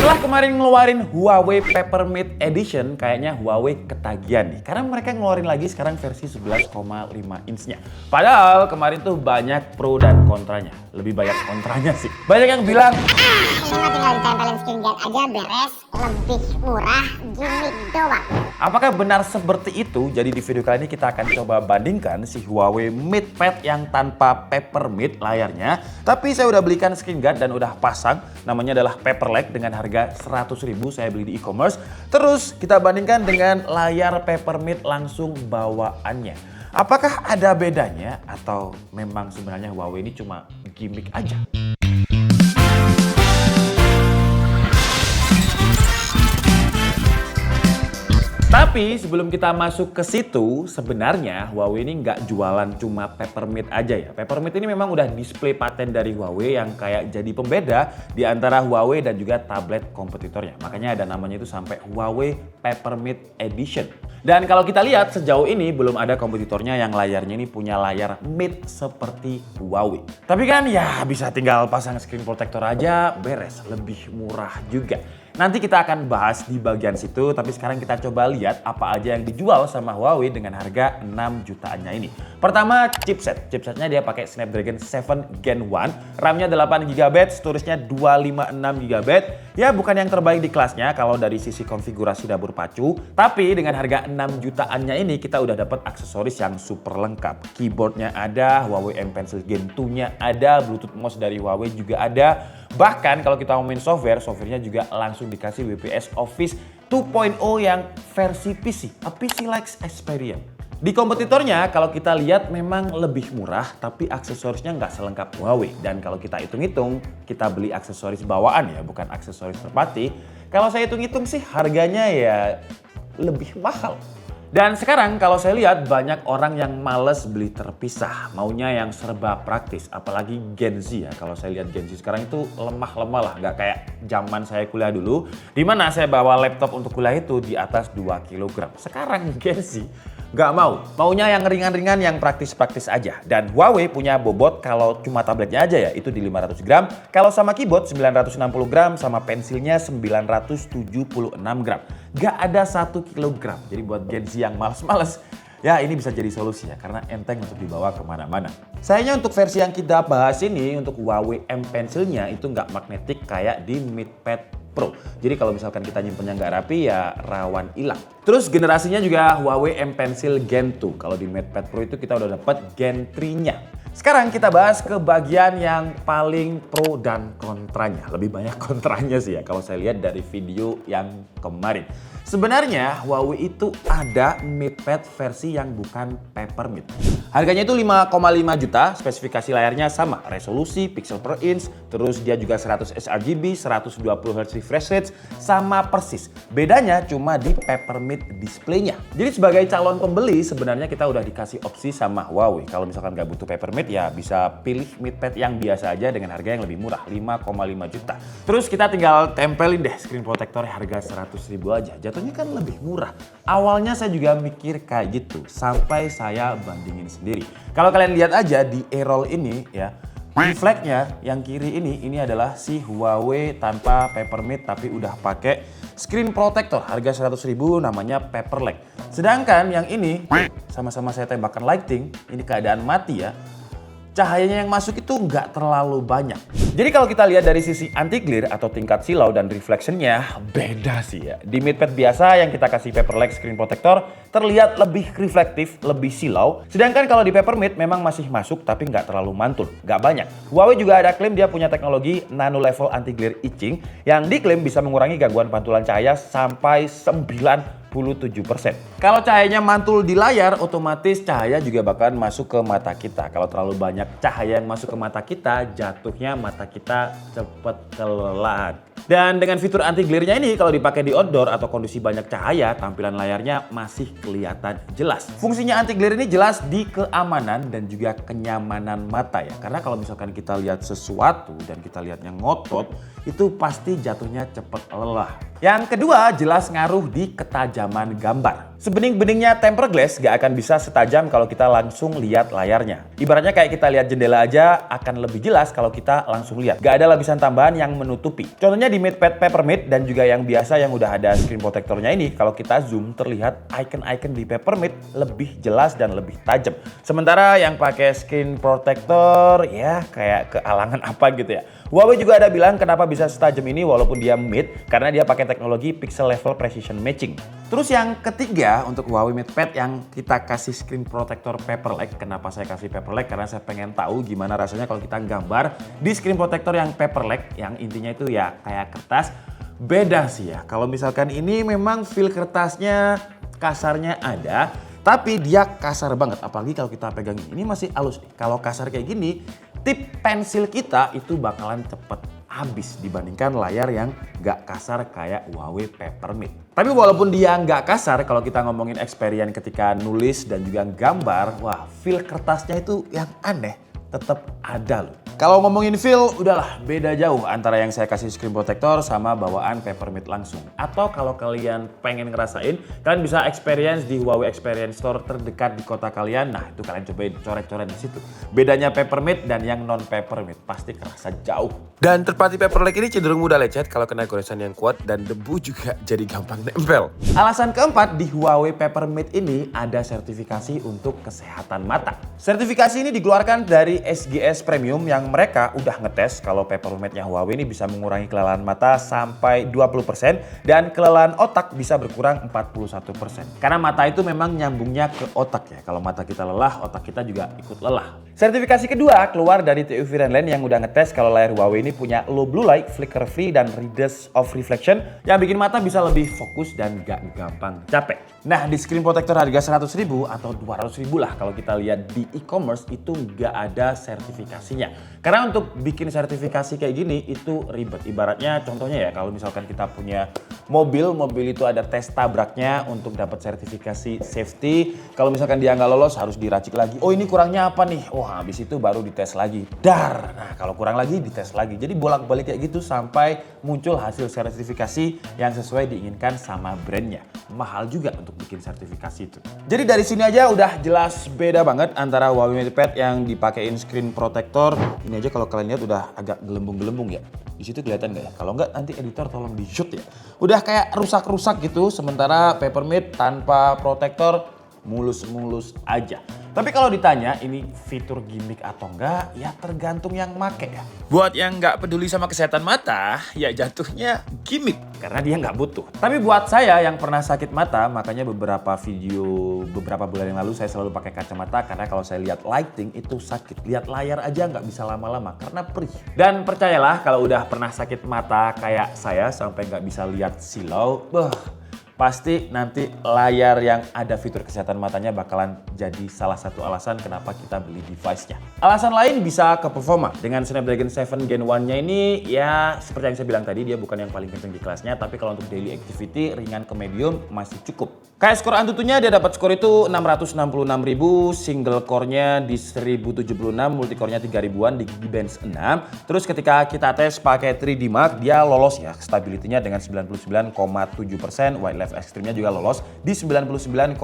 Setelah kemarin ngeluarin Huawei Peppermint Edition, kayaknya Huawei ketagihan nih. Karena mereka ngeluarin lagi sekarang versi 11,5 inch-nya. Padahal kemarin tuh banyak pro dan kontranya. Lebih banyak kontranya sih. Banyak yang bilang, ini mah tinggal ditempelin screen guard aja beres, lebih murah, gimmick doang. apakah benar seperti itu? Jadi di video kali ini kita akan coba bandingkan si Huawei MatePad yang tanpa Peppermint layarnya. Tapi saya udah belikan screen guard dan udah pasang. Namanya adalah Paperlike dengan harga 100.000 saya beli di e-commerce. Terus kita bandingkan dengan layar Peppermint langsung bawaannya. Apakah ada bedanya atau memang sebenarnya Huawei ini cuma gimmick aja? Tapi sebelum kita masuk ke situ, sebenarnya Huawei ini nggak jualan cuma Peppermint aja ya. Peppermint ini memang udah display paten dari Huawei yang kayak jadi pembeda di antara Huawei dan juga tablet kompetitornya. Makanya ada namanya itu sampai Huawei Peppermint Edition. Dan kalau kita lihat sejauh ini belum ada kompetitornya yang layarnya ini punya layar Mate seperti Huawei. Tapi kan ya bisa tinggal pasang screen protector aja beres, lebih murah juga. Nanti kita akan bahas di bagian situ, tapi sekarang kita coba lihat apa aja yang dijual sama Huawei dengan harga 6 jutaannya ini. Pertama, chipset. Chipsetnya dia pakai Snapdragon 7 Gen 1, RAM-nya 8GB, storage-nya 256GB. Ya bukan yang terbaik di kelasnya kalau dari sisi konfigurasi dapur pacu, tapi dengan harga 6 jutaannya ini kita udah dapat aksesoris yang super lengkap. Keyboardnya ada, Huawei M Pencil Gen 2-nya ada, Bluetooth mouse dari Huawei juga ada. Bahkan kalau kita ngomongin softwarenya juga langsung dikasih WPS Office 2.0 yang versi PC, a PC-like experience. Di kompetitornya kalau kita lihat memang lebih murah, tapi aksesorisnya nggak selengkap Huawei. Dan kalau kita hitung-hitung, kita beli aksesoris bawaan ya, bukan aksesoris terpati. Kalau saya hitung-hitung sih harganya ya lebih mahal. Dan sekarang kalau saya lihat banyak orang yang males beli terpisah, maunya yang serba praktis, apalagi Gen Z ya. Kalau saya lihat Gen Z sekarang itu lemah-lemah lah, nggak kayak zaman saya kuliah dulu, di mana saya bawa laptop untuk kuliah itu di atas 2 kg. Sekarang Gen Z nggak mau, maunya yang ringan-ringan, yang praktis-praktis aja. Dan Huawei punya bobot kalau cuma tabletnya aja ya, itu di 500 gram. Kalau sama keyboard 960 gram, sama pensilnya 976 gram. Gak ada 1 kg. Jadi buat Gen Z yang males-males, ya ini bisa jadi solusi ya, karena enteng untuk dibawa kemana-mana. Sayangnya untuk versi yang kita bahas ini, untuk Huawei M Pencilnya itu nggak magnetik kayak di MatePad Pro. Jadi kalau misalkan kita nyimpennya nggak rapi ya rawan hilang. Terus generasinya juga Huawei M Pencil Gen 2. Kalau di MatePad Pro itu kita udah dapat Gen 3-nya. Sekarang kita bahas ke bagian yang paling pro dan kontranya. Lebih banyak kontranya sih ya kalau saya lihat dari video yang kemarin. Sebenarnya Huawei itu ada MatePad versi yang bukan Peppermint. Harganya itu 5,5 juta, spesifikasi layarnya sama, resolusi, pixel per inch, terus dia juga 100 sRGB, 120 Hz refresh rate, sama persis. Bedanya cuma di Peppermint display-nya. Jadi sebagai calon pembeli sebenarnya kita udah dikasih opsi sama Huawei. Kalau misalkan nggak butuh Peppermint ya bisa pilih MatePad yang biasa aja dengan harga yang lebih murah, 5,5 juta. Terus kita tinggal tempelin deh screen protector harga 100.000 aja. Jatuhnya kan lebih murah. Awalnya saya juga mikir kayak gitu sampai saya bandingin sendiri. Kalau kalian lihat aja di e-roll ini ya, refleknya yang kiri ini adalah si Huawei tanpa Peppermint tapi udah pakai screen protector harga 100.000 namanya Paperlike. Sedangkan yang ini sama-sama saya tembakkan lighting, ini keadaan mati ya. Cahayanya yang masuk itu nggak terlalu banyak. Jadi kalau kita lihat dari sisi anti glare atau tingkat silau dan reflectionnya beda sih ya. Di MatePad biasa yang kita kasih Paperlike screen protector terlihat lebih reflektif, lebih silau. Sedangkan kalau di Peppermint memang masih masuk tapi nggak terlalu mantul, nggak banyak. Huawei juga ada klaim dia punya teknologi nano level anti glare etching yang diklaim bisa mengurangi gangguan pantulan cahaya sampai 97%. Kalau cahayanya mantul di layar, otomatis cahaya juga bakalan masuk ke mata kita. Kalau terlalu banyak cahaya yang masuk ke mata kita, jatuhnya mata kita cepet kelelahan. Dan dengan fitur anti glare-nya ini kalau dipakai di outdoor atau kondisi banyak cahaya, tampilan layarnya masih kelihatan jelas. Fungsinya anti glare ini jelas di keamanan dan juga kenyamanan mata ya. Karena kalau misalkan kita lihat sesuatu dan kita lihatnya ngotot, itu pasti jatuhnya cepet lelah. Yang kedua, jelas ngaruh di ketajaman gambar. Sebening-beningnya tempered glass gak akan bisa setajam kalau kita langsung lihat layarnya. Ibaratnya kayak kita lihat jendela aja akan lebih jelas kalau kita langsung lihat. Gak ada lapisan tambahan yang menutupi. Contohnya di MatePad Peppermint dan juga yang biasa yang udah ada screen protectornya ini, kalau kita zoom terlihat icon-icon di Peppermint lebih jelas dan lebih tajam. Sementara yang pakai screen protector ya kayak kealangan apa gitu ya. Huawei juga ada bilang kenapa bisa setajam ini walaupun dia mid, karena dia pakai teknologi pixel level precision matching. Terus yang ketiga untuk Huawei MatePad yang kita kasih screen protector paperlike. Kenapa saya kasih paperlike? Karena saya pengen tahu gimana rasanya kalau kita gambar di screen protector yang paperlike, yang intinya itu ya kayak kertas. Beda sih ya, kalau misalkan ini memang feel kertasnya kasarnya ada, tapi dia kasar banget, apalagi kalau kita pegang ini masih halus nih. Kalau kasar kayak gini, tip pensil kita itu bakalan cepet habis dibandingkan layar yang gak kasar kayak Huawei Peppermint. Tapi walaupun dia gak kasar, kalau kita ngomongin experience ketika nulis dan juga gambar, wah feel kertasnya itu yang aneh tetap ada loh. Kalau ngomongin feel, udahlah beda jauh antara yang saya kasih screen protector sama bawaan Peppermint langsung. Atau kalau kalian pengen ngerasain, kalian bisa experience di Huawei Experience Store terdekat di kota kalian. Nah itu kalian cobain coret-coret di situ. Bedanya Peppermint dan yang non Peppermint pasti kerasa jauh. Dan third-party Paperlike ini cenderung mudah lecet kalau kena goresan yang kuat dan debu juga jadi gampang nempel. Alasan keempat, di Huawei Peppermint ini ada sertifikasi untuk kesehatan mata. Sertifikasi ini dikeluarkan dari SGS Premium yang mereka udah ngetes kalau Peppermint-nya Huawei ini bisa mengurangi kelelahan mata sampai 20% dan kelelahan otak bisa berkurang 41%. Karena mata itu memang nyambungnya ke otak ya. Kalau mata kita lelah, otak kita juga ikut lelah. Sertifikasi kedua keluar dari TU Virenland yang udah ngetes kalau layar Huawei ini punya low blue light, flicker free, dan reduce of reflection yang bikin mata bisa lebih fokus dan gak gampang capek. Nah di screen protector harga 100.000 atau 200.000 lah kalau kita lihat di e-commerce itu gak ada sertifikasinya. Karena untuk bikin sertifikasi kayak gini itu ribet. Ibaratnya contohnya ya kalau misalkan kita punya mobil itu ada tes tabraknya untuk dapat sertifikasi safety. Kalau misalkan dia nggak lolos harus diracik lagi. Oh ini kurangnya apa nih? Oh habis itu baru dites lagi. Dar. Nah kalau kurang lagi dites lagi. Jadi bolak-balik kayak gitu sampai muncul hasil sertifikasi yang sesuai diinginkan sama brandnya. Mahal juga untuk bikin sertifikasi itu. Jadi dari sini aja udah jelas beda banget antara Huawei MatePad yang dipakein screen protector. Ini aja kalau kalian lihat udah agak gelembung-gelembung ya. Di situ kelihatan nggak ya? Kalau nggak nanti editor tolong di shoot ya. Udah kayak rusak-rusak gitu. Sementara Peppermint tanpa protektor mulus-mulus aja. Tapi kalau ditanya ini fitur gimmick atau enggak, ya tergantung yang make ya. Buat yang nggak peduli sama kesehatan mata, ya jatuhnya gimmick karena dia nggak butuh. Tapi buat saya yang pernah sakit mata, makanya beberapa bulan yang lalu saya selalu pakai kacamata karena kalau saya lihat lighting itu sakit. Lihat layar aja nggak bisa lama-lama karena perih. Dan percayalah kalau udah pernah sakit mata kayak saya sampai nggak bisa lihat silau, pasti nanti layar yang ada fitur kesehatan matanya bakalan jadi salah satu alasan kenapa kita beli device-nya. Alasan lain bisa ke performa. Dengan Snapdragon 7 Gen 1-nya ini ya seperti yang saya bilang tadi dia bukan yang paling kenceng di kelasnya, tapi kalau untuk daily activity ringan ke medium masih cukup. Kayak skor Antutunya dia dapat skor itu 666.000, single core-nya di 1076, multicore-nya 3000-an di Geekbench 6. Terus ketika kita tes pakai 3D Mark dia lolos ya stability-nya dengan 99,7%, wildlife ekstrimnya juga lolos di 99,6%.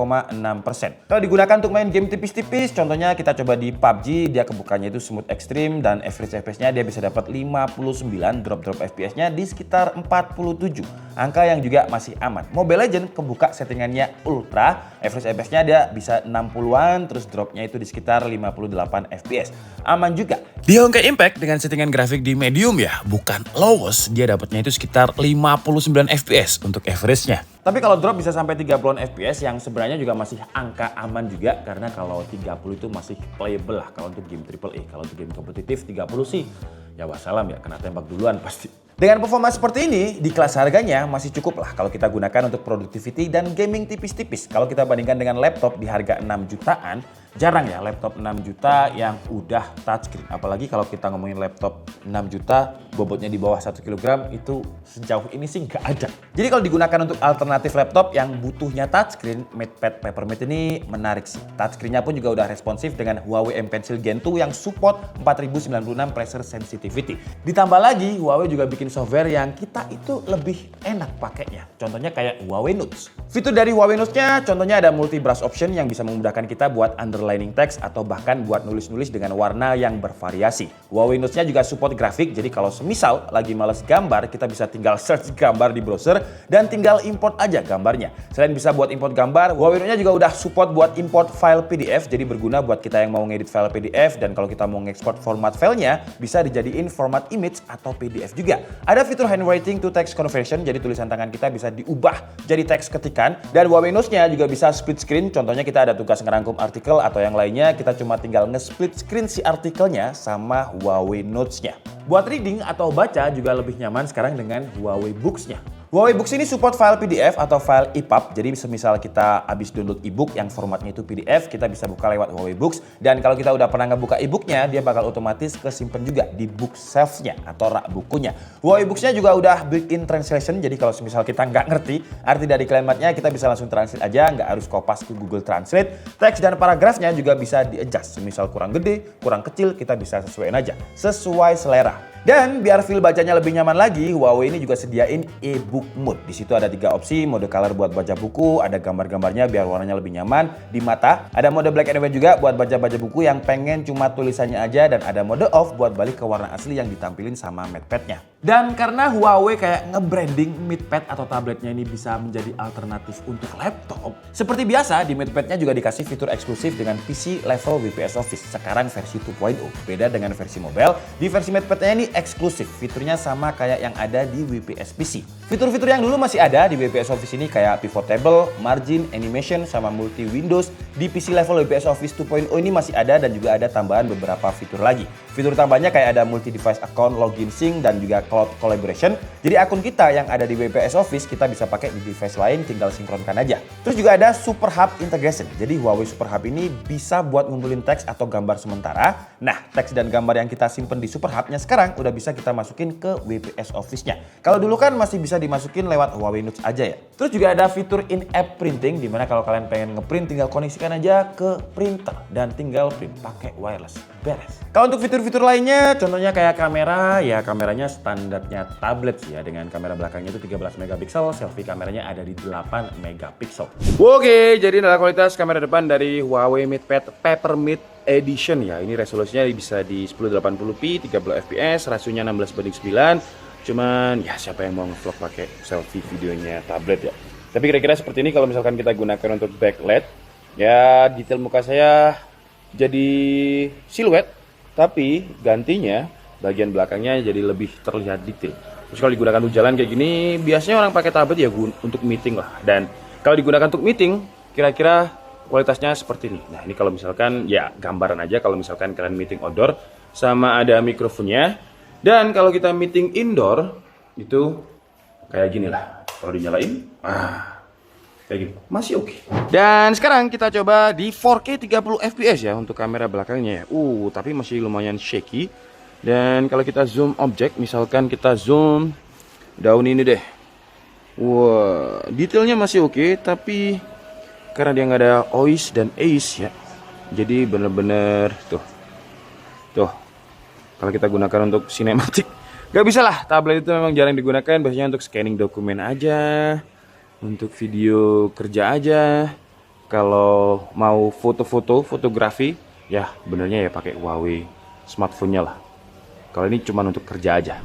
Kalau digunakan untuk main game tipis-tipis, contohnya kita coba di PUBG, dia kebukanya itu smooth extreme dan average FPS-nya dia bisa dapat 59, drop FPS-nya di sekitar 47. Angka yang juga masih aman. Mobile Legends kebuka settingannya ultra, average FPS-nya dia bisa 60-an, terus dropnya itu di sekitar 58 FPS. Aman juga. Di Honkai Impact dengan settingan grafik di medium ya, bukan lowest, dia dapatnya itu sekitar 59 FPS untuk average-nya. Tapi kalau drop bisa sampai 30-an FPS yang sebenarnya juga masih angka aman juga karena kalau 30 itu masih playable lah kalau untuk game AAA. Kalau untuk game kompetitif 30 sih ya wassalam ya, kena tembak duluan pasti. Dengan performa seperti ini, di kelas harganya masih cukup lah kalau kita gunakan untuk productivity dan gaming tipis-tipis. Kalau kita bandingkan dengan laptop di harga 6 jutaan, Jarang ya laptop 6 juta yang udah touchscreen. Apalagi kalau kita ngomongin laptop 6 juta bobotnya di bawah 1 kg itu sejauh ini sih nggak ada. Jadi kalau digunakan untuk alternatif laptop yang butuhnya touchscreen, MatePad Peppermint ini menarik sih. Touchscreen-nya pun juga udah responsif dengan Huawei M Pencil Gen 2 yang support 4096 pressure sensitivity. Ditambah lagi Huawei juga bikin software yang kita itu lebih enak pakainya. Contohnya kayak Huawei Notes. Fitur dari Huawei Notes-nya contohnya ada multi brush option yang bisa memudahkan kita buat underlining text atau bahkan buat nulis-nulis dengan warna yang bervariasi. Huawei Notes-nya juga support grafik, jadi kalau semisal lagi males gambar, kita bisa tinggal search gambar di browser dan tinggal import aja gambarnya. Selain bisa buat import gambar, Huawei Notes-nya juga udah support buat import file PDF, jadi berguna buat kita yang mau ngedit file PDF dan kalau kita mau ngekspor format filenya bisa dijadiin format image atau PDF juga. Ada fitur handwriting to text conversion, jadi tulisan tangan kita bisa diubah jadi teks ketikan. Dan Huawei Notes-nya juga bisa split screen, contohnya kita ada tugas ngerangkum artikel atau yang lainnya, kita cuma tinggal nge-split screen si artikelnya sama Huawei Notes-nya. Buat reading atau baca juga lebih nyaman sekarang dengan Huawei Books-nya. Huawei Books ini support file PDF atau file EPUB, jadi semisal kita habis download ebook yang formatnya itu PDF, kita bisa buka lewat Huawei Books. Dan kalau kita udah pernah ngebuka ebooknya, dia bakal otomatis kesimpan juga di book shelf-nya atau rak bukunya. Huawei Books-nya juga udah built-in translation, jadi kalau semisal kita nggak ngerti arti dari kalimatnya, kita bisa langsung translate aja, nggak harus kopas ke Google Translate. Teks dan paragrafnya juga bisa di-adjust, semisal kurang gede, kurang kecil, kita bisa sesuaiin aja, sesuai selera. Dan biar feel bacanya lebih nyaman lagi, Huawei ini juga sediain e-book mode. Di situ ada 3 opsi, mode color buat baca buku, ada gambar-gambarnya biar warnanya lebih nyaman di mata. Ada mode black and white juga buat baca-baca buku yang pengen cuma tulisannya aja, dan ada mode off buat balik ke warna asli yang ditampilin sama MatePad-nya. Dan karena Huawei kayak nge-branding MatePad atau tabletnya ini bisa menjadi alternatif untuk laptop, seperti biasa di MatePad-nya juga dikasih fitur eksklusif dengan PC level WPS Office. Sekarang versi 2.0, beda dengan versi mobile. Di versi MatePad-nya ini eksklusif, fiturnya sama kayak yang ada di WPS PC. Fitur-fitur yang dulu masih ada di WPS Office ini kayak pivot table, margin, animation, sama multi windows. Di PC level WPS Office 2.0 ini masih ada dan juga ada tambahan beberapa fitur lagi. Fitur tambahnya kayak ada multi device account, login sync, dan juga cloud collaboration. Jadi akun kita yang ada di WPS Office kita bisa pakai di device lain, tinggal sinkronkan aja. Terus juga ada Super Hub integration. Jadi Huawei Super Hub ini bisa buat ngumpulin teks atau gambar sementara. Nah, teks dan gambar yang kita simpen di Super Hub-nya sekarang udah bisa kita masukin ke WPS Office-nya. Kalau dulu kan masih bisa dimasukin lewat Huawei Notes aja ya. Terus juga ada fitur in-app printing, dimana kalau kalian pengen ngeprint tinggal koneksikan aja ke printer dan tinggal print pakai wireless. Beres. Kalau untuk fitur-fitur lainnya, contohnya kayak kamera, ya kameranya standarnya tablet sih ya, dengan kamera belakangnya itu 13 megapiksel, selfie kameranya ada di 8 megapiksel. Oke, jadi adalah kualitas kamera depan dari Huawei MatePad Peppermint Edition ya. Ini resolusinya bisa di 1080p, 30 fps, rasionya 16:9. Cuman ya siapa yang mau ngevlog pakai selfie videonya tablet ya. Tapi kira-kira seperti ini kalau misalkan kita gunakan untuk backlight, ya detail muka saya jadi siluet, tapi gantinya bagian belakangnya jadi lebih terlihat detail. Terus kalau digunakan untuk jalan kayak gini, biasanya orang pakai tablet ya untuk meeting lah. Dan kalau digunakan untuk meeting, kira-kira kualitasnya seperti ini. Nah ini kalau misalkan ya gambaran aja kalau misalkan kalian meeting outdoor, sama ada mikrofonnya. Dan kalau kita meeting indoor, itu kayak gini lah. Kalau dinyalain, kayak gini, masih oke. Dan sekarang kita coba di 4K 30 fps ya untuk kamera belakangnya ya. Tapi masih lumayan shaky. Dan kalau kita zoom objek, misalkan kita zoom daun ini deh. Wah, detailnya masih oke, tapi karena dia nggak ada OIS dan ACE ya, jadi bener-bener tuh. Kalau kita gunakan untuk sinematik, nggak bisa lah. Tablet itu memang jarang digunakan, biasanya untuk scanning dokumen aja, untuk video kerja aja. Kalau mau fotografi, ya benernya ya pakai Huawei smartphone-nya lah. Kalau ini cuma untuk kerja aja.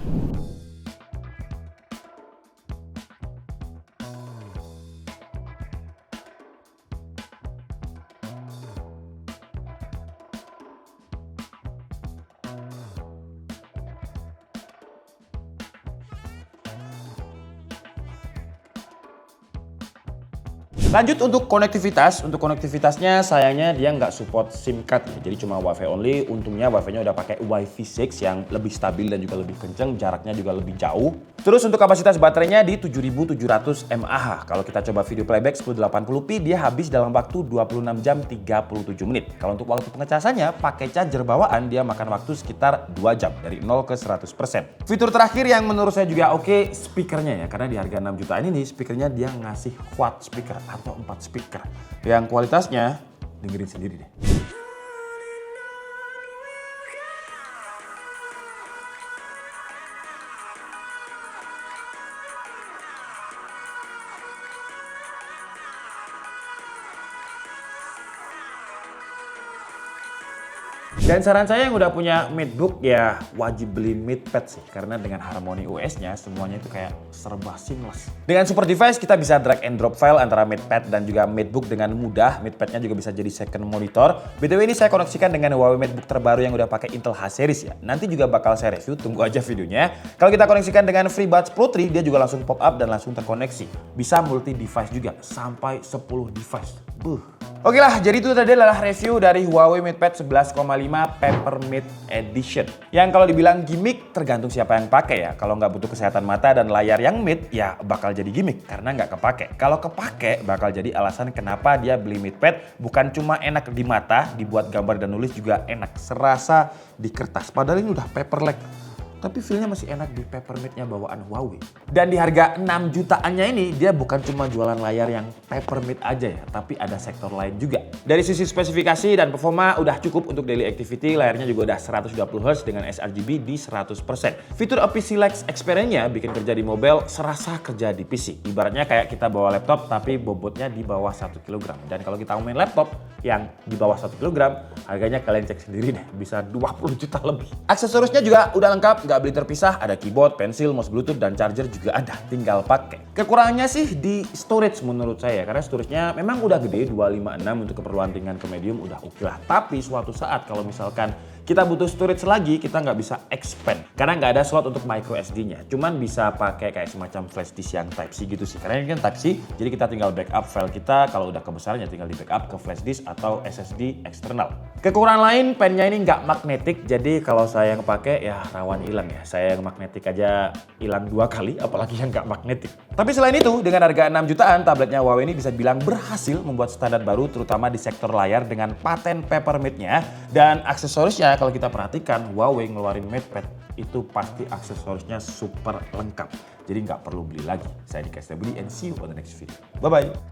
Lanjut untuk konektivitas. Untuk konektivitasnya sayangnya dia nggak support SIM card ya. Jadi cuma WiFi only. Untungnya WiFi-nya udah pakai Wi-Fi 6 yang lebih stabil dan juga lebih kenceng. Jaraknya juga lebih jauh. Terus untuk kapasitas baterainya di 7700 mAh. Kalau kita coba video playback 1080p dia habis dalam waktu 26 jam 37 menit. Kalau untuk waktu pengecasannya pakai charger bawaan dia makan waktu sekitar 2 jam dari 0 ke 100%. Fitur terakhir yang menurut saya juga oke, speakernya ya. Karena di harga 6 jutaan ini speakernya dia ngasih quad speaker atau 4 speaker. Yang kualitasnya dengerin sendiri deh. Dan saran saya yang udah punya MateBook ya wajib beli MatePad sih. Karena dengan Harmony OS-nya semuanya itu kayak serba seamless. Dengan super device kita bisa drag and drop file antara MatePad dan juga MateBook dengan mudah. MatePad-nya juga bisa jadi second monitor. BTW ini saya koneksikan dengan Huawei MateBook terbaru yang udah pakai Intel H-Series ya. Nanti juga bakal saya review, tunggu aja videonya. Kalau kita koneksikan dengan FreeBuds Pro 3 dia juga langsung pop up dan langsung terkoneksi. Bisa multi device juga, sampai 10 device. Oke lah, jadi itu tadi adalah review dari Huawei MatePad 11,5 Peppermint Edition. Yang kalau dibilang gimmick tergantung siapa yang pakai ya. Kalau nggak butuh kesehatan mata dan layar yang mid ya bakal jadi gimmick karena nggak kepake. Kalau kepake bakal jadi alasan kenapa dia beli MatePad. Bukan cuma enak di mata, dibuat gambar dan nulis juga enak. Serasa di kertas. Padahal ini udah paperless. Tapi feelnya masih enak di Peppermint-nya bawaan Huawei. Dan di harga 6 jutaannya ini dia bukan cuma jualan layar yang Peppermint aja ya, tapi ada sektor lain juga. Dari sisi spesifikasi dan performa udah cukup untuk daily activity, layarnya juga udah 120Hz dengan sRGB di 100%. Fitur PC Lex Experience-nya bikin kerja di mobile serasa kerja di PC. Ibaratnya kayak kita bawa laptop tapi bobotnya di bawah 1 kg. Dan kalau kita main laptop yang di bawah 1 kg, harganya kalian cek sendiri deh, bisa 20 juta lebih. Aksesorisnya juga udah lengkap, nggak beli terpisah, ada keyboard, pensil, mouse bluetooth, dan charger juga ada, tinggal pakai. Kekurangannya sih di storage menurut saya, karena storage-nya memang udah gede, 256 untuk keperluan ringan ke medium udah oke lah. Tapi suatu saat kalau misalkan kita butuh storage lagi, kita nggak bisa expand. Karena nggak ada slot untuk micro SD-nya. Cuman bisa pakai kayak semacam flash disk yang Type-C gitu sih. Karena ini kan Type-C, jadi kita tinggal backup file kita. Kalau udah kebesaran ya tinggal di backup ke flash disk atau SSD eksternal. Kekurangan lain, pennya ini nggak magnetik. Jadi kalau saya yang pakai ya rawan hilang ya. Saya yang magnetik aja hilang 2 kali, apalagi yang nggak magnetik. Tapi selain itu, dengan harga 6 jutaan, tabletnya Huawei ini bisa dibilang berhasil membuat standar baru, terutama di sektor layar dengan paten Peppermint-nya. Dan aksesorisnya kalau kita perhatikan Huawei ngeluarin MatePad itu pasti aksesorisnya super lengkap. Jadi nggak perlu beli lagi. Saya Dika Setiabudi and see you on the next video. Bye-bye.